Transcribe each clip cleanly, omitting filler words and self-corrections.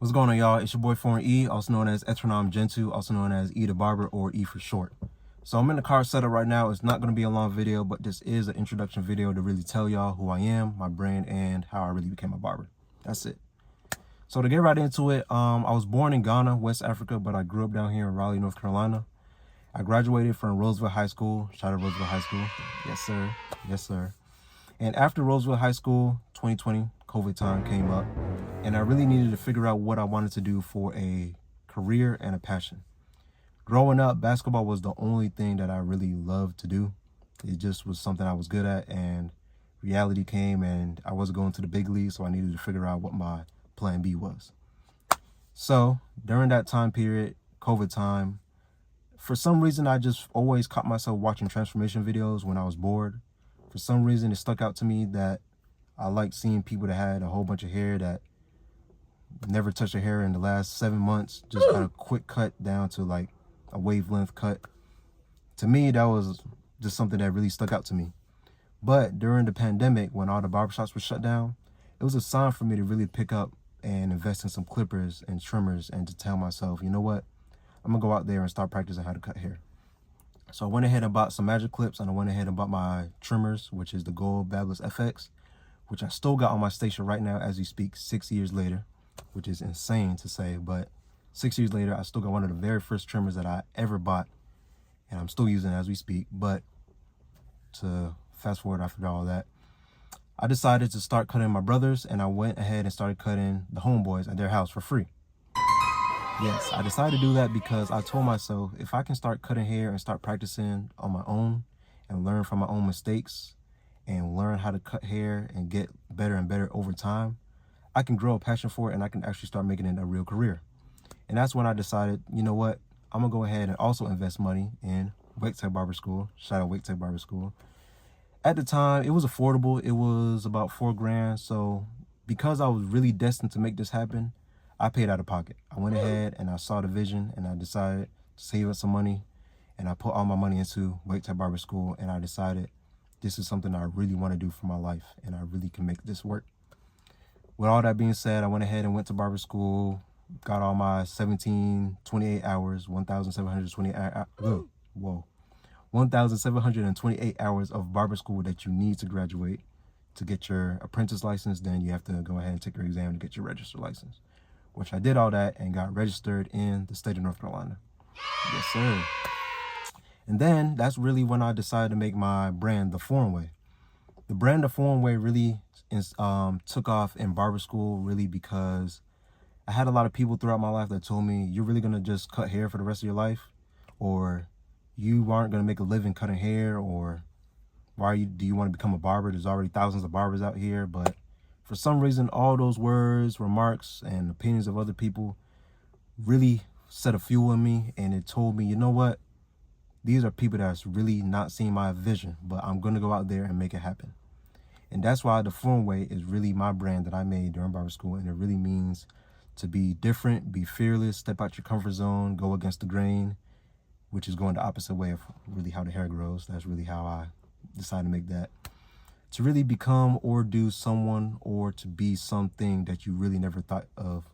What's going on, y'all? It's your boy Foreign E, also known as Etronom Gentoo, also known as E the Barber, or E for short. So I'm in the car setup right now. It's not going to be a long video, but this is an introduction video to really tell y'all who I am, my brand, and how I really became a barber. That's it. So to get right into it, I was born in Ghana, West Africa, but I grew up down here in Raleigh, North Carolina. I graduated from Roosevelt High School. Shout out Roosevelt High School. Yes, sir. Yes, sir. And after Roosevelt High School, 2020, COVID time came up, and I really needed to figure out what I wanted to do for a career and a passion. Growing up, basketball was the only thing that I really loved to do. It just was something I was good at, and reality came, and I wasn't going to the big league, so I needed to figure out what my plan B was. So during that time period, COVID time, for some reason, I just always caught myself watching transformation videos when I was bored. For some reason, it stuck out to me that I liked seeing people that had a whole bunch of hair that never touched their hair in the last 7 months, just got a quick cut down to like a wavelength cut. To me, that was just something that really stuck out to me. But during the pandemic, when all the barbershops were shut down, it was a sign for me to really pick up and invest in some clippers and trimmers, and to tell myself, you know what, I'm gonna go out there and start practicing how to cut hair. So I went ahead and bought some magic clips, and I went ahead and bought my trimmers, which is the Gold Babless FX, which I still got on my station right now as we speak, 6 years later, which is insane to say, but 6 years later, I still got one of the very first trimmers that I ever bought, and I'm still using it as we speak. But to fast forward after all that, I decided to start cutting my brothers, and I went ahead and started cutting the homeboys at their house for free. Yes, I decided to do that because I told myself, if I can start cutting hair and start practicing on my own and learn from my own mistakes and learn how to cut hair and get better and better over time, I can grow a passion for it, and I can actually start making it a real career. And that's when I decided, you know what, I'm gonna go ahead and also invest money in Wake Tech Barber School. Shout out Wake Tech Barber School. At the time, it was affordable. It was about $4,000. So because I was really destined to make this happen, I paid out of pocket. I went ahead and I saw the vision, and I decided to save up some money, and I put all my money into Wake Tech Barber School, and I decided this is something I really want to do for my life, and I really can make this work. With all that being said, I went ahead and went to barber school, got all my 1,728 hours, 1,728 hours of barber school that you need to graduate to get your apprentice license. Then you have to go ahead and take your exam to get your registered license, which I did all that and got registered in the state of North Carolina. Yes, sir. And then that's really when I decided to make my brand, The Foreign Way. The brand, The Foreign Way, really took off in barber school, really because I had a lot of people throughout my life that told me, you're really going to just cut hair for the rest of your life, or you aren't going to make a living cutting hair, or do you want to become a barber? There's already thousands of barbers out here. But for some reason, all those words, remarks, and opinions of other people really set a fuel in me, and it told me, you know what? These are people that's really not seeing my vision, but I'm going to go out there and make it happen. And that's why The Foreign Way is really my brand that I made during barber school, and it really means to be different, be fearless, step out your comfort zone, go against the grain, which is going the opposite way of really how the hair grows. That's really how I decided to make that. To really become or do someone, or to be something that you really never thought of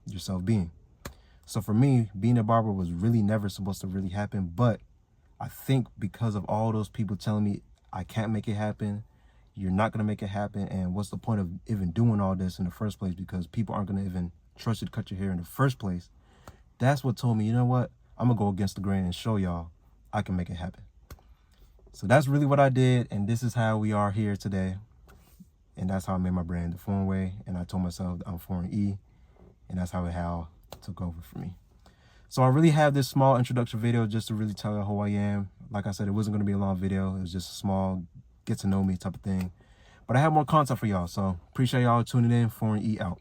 yourself being. So for me, being a barber was really never supposed to really happen, but I think because of all those people telling me I can't make it happen, you're not going to make it happen, and what's the point of even doing all this in the first place, because people aren't going to even trust you to cut your hair in the first place. That's what told me, you know what, I'm going to go against the grain and show y'all I can make it happen. So that's really what I did, and this is how we are here today. And that's how I made my brand, The Foreign Way. And I told myself I'm Foreign E, and that's how it took over for me. So I really have this small introduction video just to really tell you who I am. Like I said, it wasn't going to be a long video. It was just a small get to know me type of thing. But I have more content for y'all, so appreciate y'all tuning in. Foreign E out.